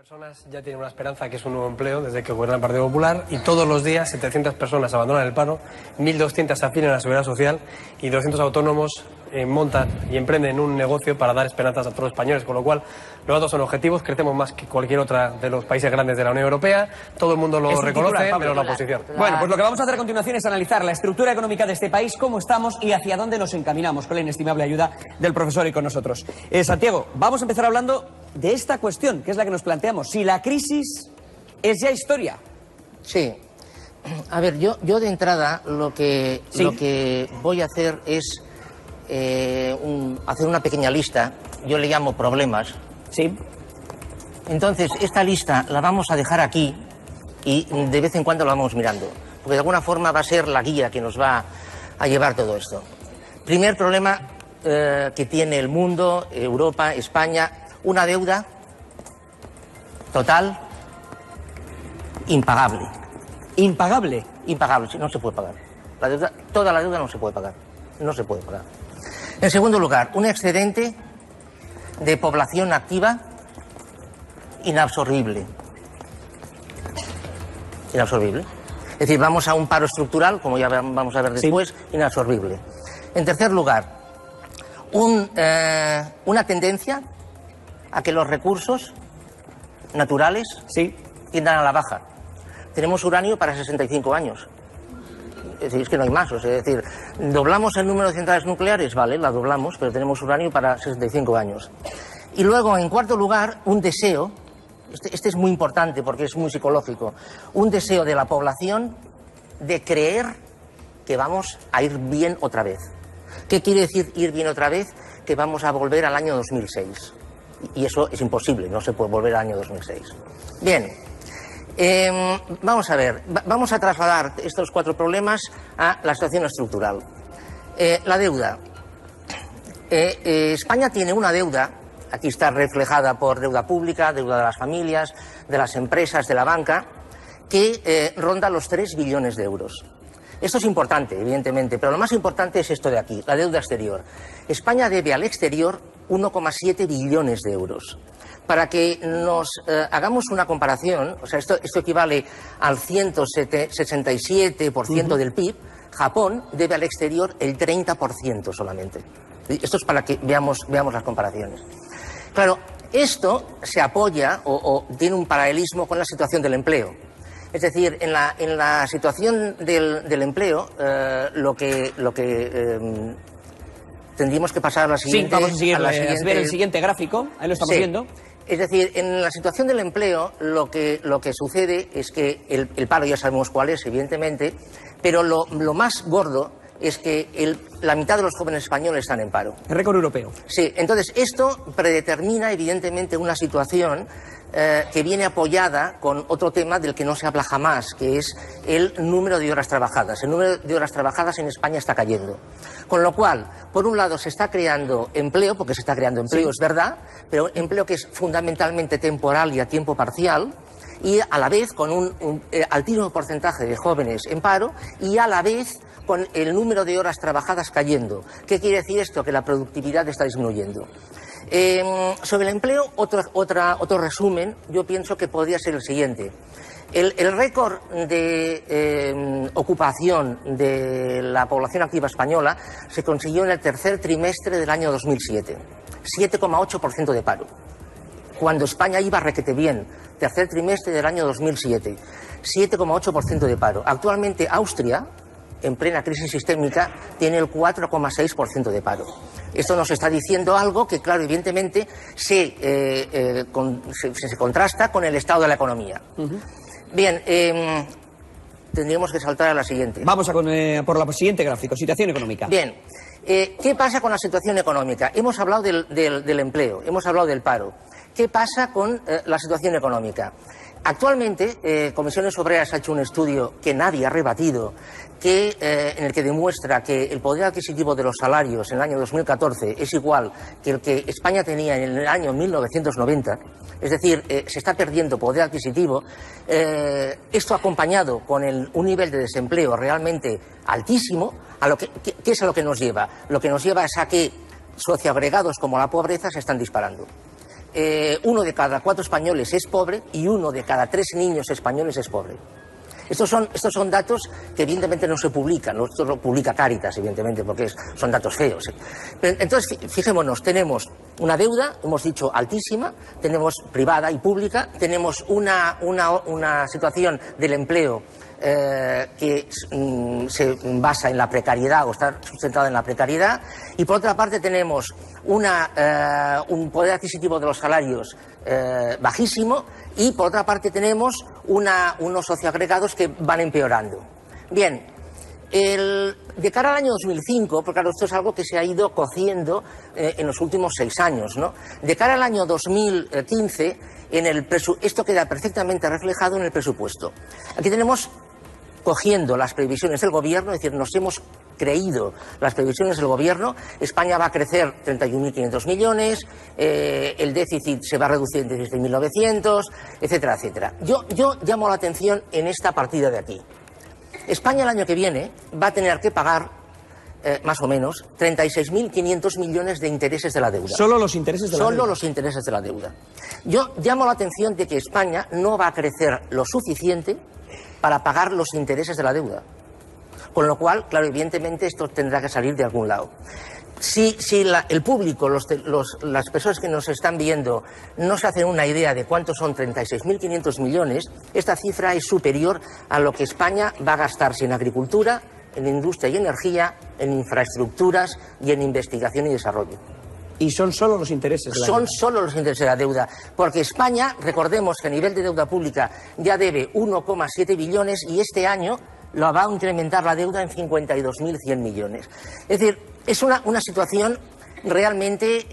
Personas ya tienen una esperanza que es un nuevo empleo desde que gobierna el Partido Popular y todos los días 700 personas abandonan el paro, 1.200 se afilian a la Seguridad Social y 200 autónomos montan y emprenden un negocio para dar esperanzas a todos los españoles, con lo cual los datos son objetivos, crecemos más que cualquier otra de los países grandes de la Unión Europea, todo el mundo lo reconoce, menos la oposición. Bueno, pues lo que vamos a hacer a continuación es analizar la estructura económica de este país, cómo estamos y hacia dónde nos encaminamos, con la inestimable ayuda del profesor y con nosotros. Santiago, vamos a empezar hablando de esta cuestión, que es la que nos planteamos, si la crisis es ya historia. Sí. A ver, yo de entrada lo que voy a hacer es hacer una pequeña lista, yo le llamo problemas. Sí. Entonces, esta lista la vamos a dejar aquí y de vez en cuando la vamos mirando, porque de alguna forma va a ser la guía que nos va a llevar todo esto. Primer problema que tiene el mundo, Europa, España, una deuda total impagable. ¿Impagable? Impagable, no se puede pagar. La deuda, toda la deuda no se puede pagar. No se puede pagar. En segundo lugar, un excedente de población activa inabsorbible. Inabsorbible. Es decir, vamos a un paro estructural, como ya vamos a ver después, sí. Inabsorbible. En tercer lugar, una tendencia a que los recursos naturales tiendan a la baja. Tenemos uranio para 65 años. Es que no hay más. Es decir, ¿doblamos el número de centrales nucleares? Vale, la doblamos, pero tenemos uranio para 65 años. Y luego, en cuarto lugar, un deseo, este es muy importante porque es muy psicológico, un deseo de la población de creer que vamos a ir bien otra vez. ¿Qué quiere decir ir bien otra vez? Que vamos a volver al año 2006. Y eso es imposible, no se puede volver al año 2006. Bien. Vamos a ver, vamos a trasladar estos cuatro problemas a la situación estructural. La deuda. España tiene una deuda, aquí está reflejada por deuda pública, deuda de las familias, de las empresas, de la banca, que ronda los 3 billones de euros. Esto es importante, evidentemente, pero lo más importante es esto de aquí, la deuda exterior. España debe al exterior 1,7 billones de euros. Para que nos hagamos una comparación, o sea, esto equivale al 167% del PIB, Japón debe al exterior el 30% solamente. Esto es para que veamos las comparaciones. Claro, esto se apoya o tiene un paralelismo con la situación del empleo. Es decir, en la situación del empleo, lo que tendríamos que pasar a la siguiente... Sí, vamos a ver el siguiente gráfico, ahí lo estamos viendo. Es decir, en la situación del empleo lo que sucede es que el paro ya sabemos cuál es, evidentemente, pero lo más gordo es que la mitad de los jóvenes españoles están en paro. El récord europeo. Sí, entonces esto predetermina evidentemente una situación que viene apoyada con otro tema del que no se habla jamás, que es el número de horas trabajadas. El número de horas trabajadas en España está cayendo. Con lo cual, por un lado se está creando empleo, porque se está creando empleo, es verdad, pero empleo que es fundamentalmente temporal y a tiempo parcial, y a la vez con un altísimo porcentaje de jóvenes en paro, y a la vez con el número de horas trabajadas cayendo. ¿Qué quiere decir esto? Que la productividad está disminuyendo. Sobre el empleo, otro resumen, yo pienso que podría ser el siguiente. El récord de ocupación de la población activa española se consiguió en el tercer trimestre del año 2007. 7,8% de paro. Cuando España iba requete bien, tercer trimestre del año 2007. 7,8% de paro. Actualmente Austria, en plena crisis sistémica, tiene el 4,6% de paro. Esto nos está diciendo algo que, claro, evidentemente se contrasta con el estado de la economía. Bien, tendríamos que saltar a la siguiente. Vamos por la siguiente gráfico, situación económica. Bien, ¿qué pasa con la situación económica? Hemos hablado del empleo, hemos hablado del paro. ¿Qué pasa con la situación económica? Actualmente, Comisiones Obreras ha hecho un estudio que nadie ha rebatido, en el que demuestra que el poder adquisitivo de los salarios en el año 2014 es igual que el que España tenía en el año 1990. Es decir, se está perdiendo poder adquisitivo. Esto acompañado con un nivel de desempleo realmente altísimo, ¿qué es a lo que nos lleva? Lo que nos lleva es a que socioagregados como la pobreza se están disparando. 1 de cada 4 españoles es pobre y 1 de cada 3 niños españoles es pobre. Estos son datos que evidentemente no se publican, esto lo publica Cáritas, evidentemente, porque son datos feos. Pero, entonces, fijémonos, tenemos una deuda, hemos dicho, altísima, tenemos privada y pública, tenemos una situación del empleo que se basa en la precariedad o está sustentada en la precariedad, y por otra parte tenemos un poder adquisitivo de los salarios bajísimo, y por otra parte tenemos unos socioagregados que van empeorando. Bien, de cara al año 2005, porque claro, esto es algo que se ha ido cociendo en los últimos 6 años, ¿no? De cara al año 2015, esto queda perfectamente reflejado en el presupuesto. Aquí tenemos, cogiendo las previsiones del gobierno, es decir, nos hemos creído las previsiones del gobierno, España va a crecer 31.500 millones, el déficit se va a reducir en 16.900, etcétera, etcétera. Yo llamo la atención en esta partida de aquí. España el año que viene va a tener que pagar, más o menos, 36.500 millones de intereses de la deuda. ¿Solo los intereses de la deuda? Solo los intereses de la deuda. Yo llamo la atención de que España no va a crecer lo suficiente para pagar los intereses de la deuda. Con lo cual, claro, evidentemente esto tendrá que salir de algún lado. Si el público, las personas que nos están viendo, no se hacen una idea de cuántos son 36.500 millones, esta cifra es superior a lo que España va a gastarse en agricultura, en industria y energía, en infraestructuras y en investigación y desarrollo. Y son solo los intereses de la deuda. Son solo los intereses de la deuda, porque España, recordemos que a nivel de deuda pública ya debe 1,7 billones y este año lo va a incrementar la deuda en 52.100 millones. Es decir, es una situación realmente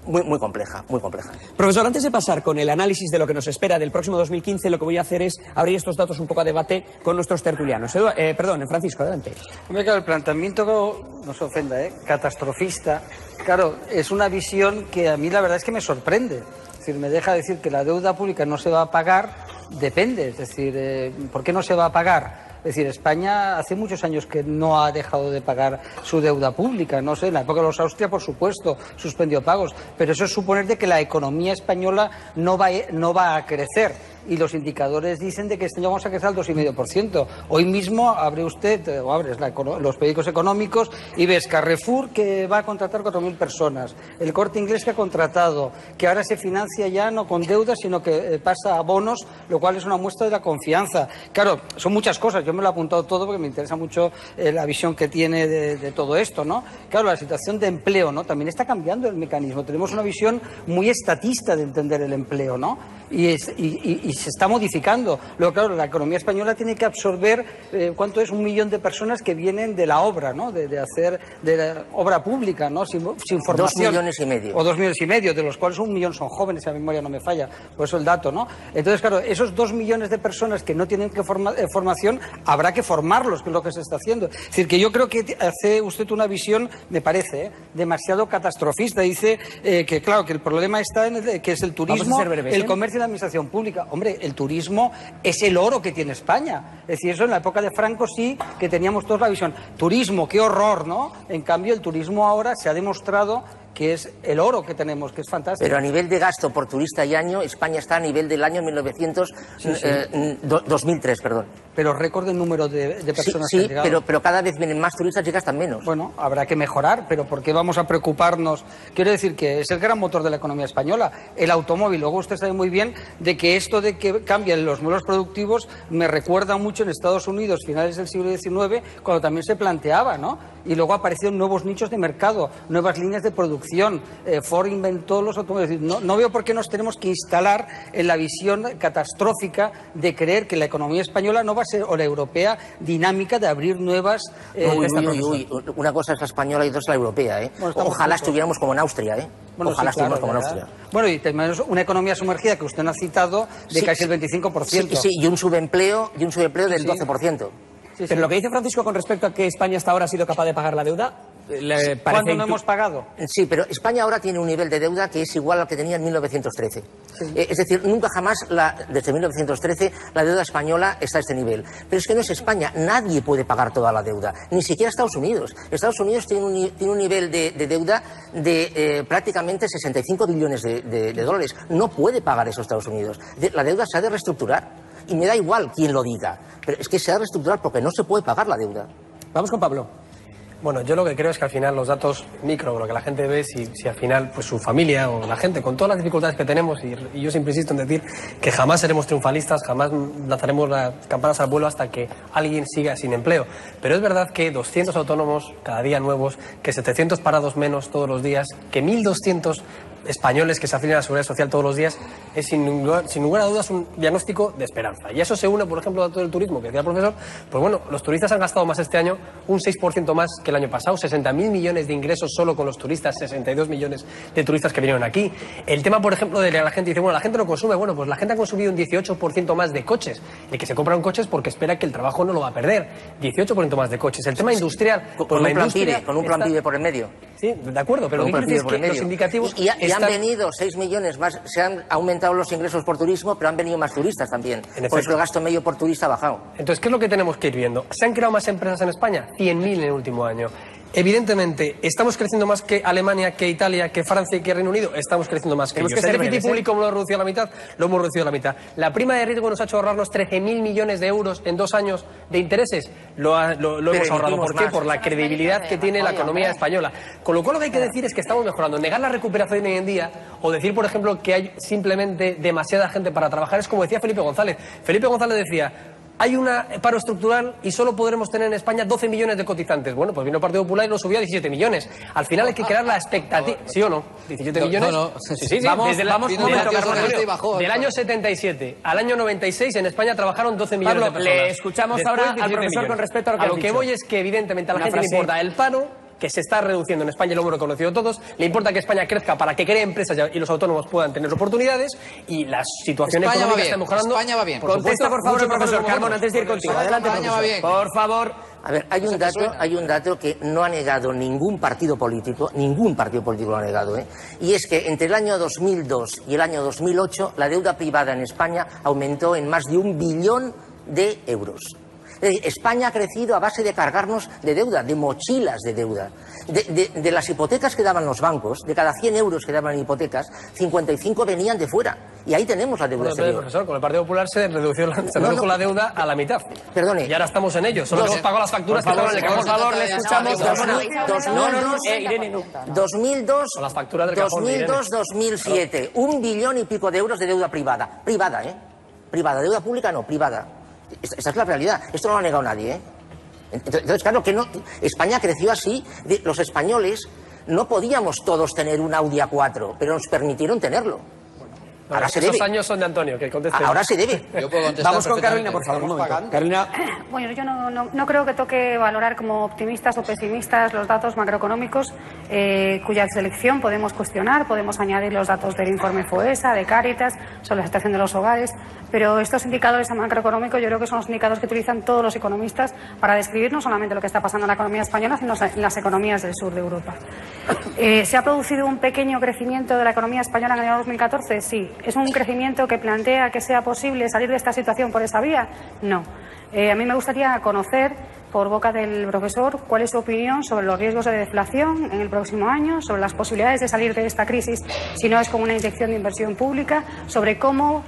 muy compleja, muy compleja. Profesor, antes de pasar con el análisis de lo que nos espera del próximo 2015, lo que voy a hacer es abrir estos datos un poco a debate con nuestros tertulianos. Francisco, adelante. Hombre, claro, el planteamiento, no se ofenda, catastrofista, claro, es una visión que a mí la verdad es que me sorprende. Es decir, me deja decir que la deuda pública no se va a pagar, depende, es decir, ¿por qué no se va a pagar? Es decir, España hace muchos años que no ha dejado de pagar su deuda pública. No sé, en la época de los Austria, por supuesto, suspendió pagos. Pero eso es suponer de que la economía española no va a crecer. Y los indicadores dicen de que este año vamos a crecer al 2,5%. Hoy mismo abre usted, o abres los periódicos económicos y ves Carrefour que va a contratar 4.000 personas. El Corte Inglés que ha contratado, que ahora se financia ya no con deuda, sino que pasa a bonos, lo cual es una muestra de la confianza. Claro, son muchas cosas. Yo me lo he apuntado todo porque me interesa mucho la visión que tiene de todo esto, ¿no? Claro, la situación de empleo, ¿no? También está cambiando el mecanismo. Tenemos una visión muy estatista de entender el empleo, ¿no? Y se está modificando. Luego, claro, la economía española tiene que absorber, ¿cuánto es? 1 millón de personas que vienen de la obra, ¿no? De la obra pública, ¿no? Sin formación. 2,5 millones. O 2,5 millones, de los cuales 1 millón son jóvenes, si la memoria no me falla. Por eso el dato, ¿no? Entonces, claro, esos 2 millones de personas que no tienen formación, habrá que formarlos, que es lo que se está haciendo. Es decir, que yo creo que hace usted una visión, me parece, demasiado catastrofista. Dice que, claro, que el problema está en que es el turismo, el comercio y la administración pública. Hombre, el turismo es el oro que tiene España. Es decir, eso en la época de Franco sí que teníamos todos la visión. Turismo, qué horror, ¿no? En cambio, el turismo ahora se ha demostrado que es el oro que tenemos, que es fantástico. Pero a nivel de gasto por turista y año, España está a nivel del año 2003, perdón. Pero récord de número de personas que han llegado. Sí, pero cada vez vienen más turistas y gastan menos. Bueno, habrá que mejorar, pero ¿por qué vamos a preocuparnos? Quiero decir que es el gran motor de la economía española, el automóvil. Luego usted sabe muy bien de que esto de que cambian los modelos productivos me recuerda mucho en Estados Unidos, finales del siglo XIX, cuando también se planteaba, ¿no? Y luego aparecieron nuevos nichos de mercado, nuevas líneas de producción. Ford inventó los automóviles. No veo por qué nos tenemos que instalar en la visión catastrófica de creer que la economía española no va a ser, o la europea, dinámica de abrir nuevas... Una cosa es la española y otra es la europea, ¿eh? Bueno, ojalá estuviéramos como en Austria, ¿eh? Bueno, ojalá sí, claro, estuviéramos como en Austria. Bueno, y tenemos una economía sumergida que usted no ha citado de casi el 25%. Sí, y un subempleo del 12%. Pero lo que dice Francisco con respecto a que España hasta ahora ha sido capaz de pagar la deuda, le parece... ¿Cuándo no hemos pagado? Sí, pero España ahora tiene un nivel de deuda que es igual al que tenía en 1913. Sí. Es decir, nunca jamás, desde 1913, la deuda española está a este nivel. Pero es que no es España, nadie puede pagar toda la deuda, ni siquiera Estados Unidos. Estados Unidos tiene un nivel de deuda de prácticamente 65 billones de dólares. No puede pagar eso Estados Unidos. La deuda se ha de reestructurar. Y me da igual quién lo diga, pero es que se ha de reestructurar porque no se puede pagar la deuda. Vamos con Pablo. Bueno, yo lo que creo es que al final los datos micro, lo que la gente ve, si al final pues su familia o la gente, con todas las dificultades que tenemos, y yo siempre insisto en decir que jamás seremos triunfalistas, jamás lanzaremos las campanas al vuelo hasta que alguien siga sin empleo. Pero es verdad que 200 autónomos cada día nuevos, que 700 parados menos todos los días, que 1.200 españoles que se afilian a la Seguridad Social todos los días, es sin ninguna duda es un diagnóstico de esperanza. Y eso se une, por ejemplo, a todo el turismo que decía el profesor. Pues bueno, los turistas han gastado más este año, un 6% más que el año pasado, 60.000 millones de ingresos solo con los turistas, 62 millones de turistas que vinieron aquí. El tema, por ejemplo, de la gente dice, bueno, la gente no consume. Bueno, pues la gente ha consumido un 18% más de coches. El que se compra un coche es porque espera que el trabajo no lo va a perder. 18% más de coches. El tema industrial... Con un plan PIB por el medio. Sí, de acuerdo, pero lo que es que los indicativos... Y han venido 6 millones más, se han aumentado los ingresos por turismo, pero han venido más turistas también. Por eso el gasto medio por turista ha bajado. Entonces, ¿qué es lo que tenemos que ir viendo? ¿Se han creado más empresas en España? 100.000 en el último año. Evidentemente, ¿estamos creciendo más que Alemania, que Italia, que Francia y que Reino Unido? Estamos creciendo más que ellos. ¿El déficit público lo hemos reducido a la mitad? Lo hemos reducido a la mitad. ¿La prima de riesgo nos ha hecho ahorrarnos 13.000 millones de euros en 2 años de intereses? Lo hemos ahorrado. ¿Por qué? Por la credibilidad que tiene la economía española. Con lo cual, lo que hay que decir es que estamos mejorando. Negar la recuperación hoy en día o decir, por ejemplo, que hay simplemente demasiada gente para trabajar es como decía Felipe González. Felipe González decía... Hay un paro estructural y solo podremos tener en España 12 millones de cotizantes. Bueno, pues vino el Partido Popular y lo subió a 17 millones. Al final hay que crear la expectativa... ¿Sí o no? 17 millones. No. Sí. Vamos un momento, del año 77 al año 96 en España trabajaron 12 millones Pablo, de personas. le escuchamos ahora al profesor con respecto a lo que a lo que voy es que evidentemente a la gente le importa el paro, que se está reduciendo en España y lo hemos reconocido todos, le importa que España crezca para que cree empresas y los autónomos puedan tener oportunidades, y la situación España económica está mejorando. España va bien. Contesta, por favor, el profesor Carmona, antes de ir contigo. Adelante, España va bien. Por favor. A ver, hay un dato que no ha negado ningún partido político lo ha negado, y es que entre el año 2002 y el año 2008 la deuda privada en España aumentó en más de 1 billón de euros. España ha crecido a base de cargarnos de deuda, de mochilas de deuda. De las hipotecas que daban los bancos, de cada 100 euros que daban hipotecas, 55 venían de fuera. Y ahí tenemos la deuda exterior. Profesor, con el Partido Popular se redujo la deuda a la mitad. Perdone. Y ahora estamos en ello. Solo hemos pagado las facturas que estaban en el cajón. Por favor, le escuchamos. 2002-2007. 1 billón y pico de euros de deuda privada. Privada, Privada. Deuda pública no, privada. Esta es la realidad. Esto no lo ha negado nadie, Entonces, claro que no. España creció así. Los españoles no podíamos todos tener un Audi A4, pero nos permitieron tenerlo. Ahora se debe. Esos años son de Antonio, que conteste. Ahora se debe. Yo puedo contestar. Vamos con Carolina, por favor, un momento. Carolina. Bueno, yo no creo que toque valorar como optimistas o pesimistas los datos macroeconómicos, cuya selección podemos cuestionar, podemos añadir los datos del informe FOESA, de Cáritas, sobre la situación de los hogares, pero estos indicadores macroeconómicos yo creo que son los indicadores que utilizan todos los economistas para describir no solamente lo que está pasando en la economía española, sino en las economías del sur de Europa. ¿Se ha producido un pequeño crecimiento de la economía española en el año 2014? Sí. ¿Es un crecimiento que plantea que sea posible salir de esta situación por esa vía? No. A mí me gustaría conocer, por boca del profesor, cuál es su opinión sobre los riesgos de deflación en el próximo año, sobre las posibilidades de salir de esta crisis si no es con una inyección de inversión pública, sobre cómo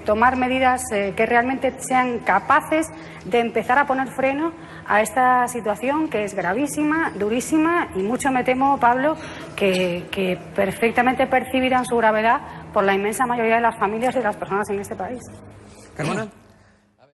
tomar medidas que realmente sean capaces de empezar a poner freno a esta situación que es gravísima, durísima, y mucho me temo, Pablo, que perfectamente percibirán su gravedad por la inmensa mayoría de las familias y de las personas en este país. Carmona.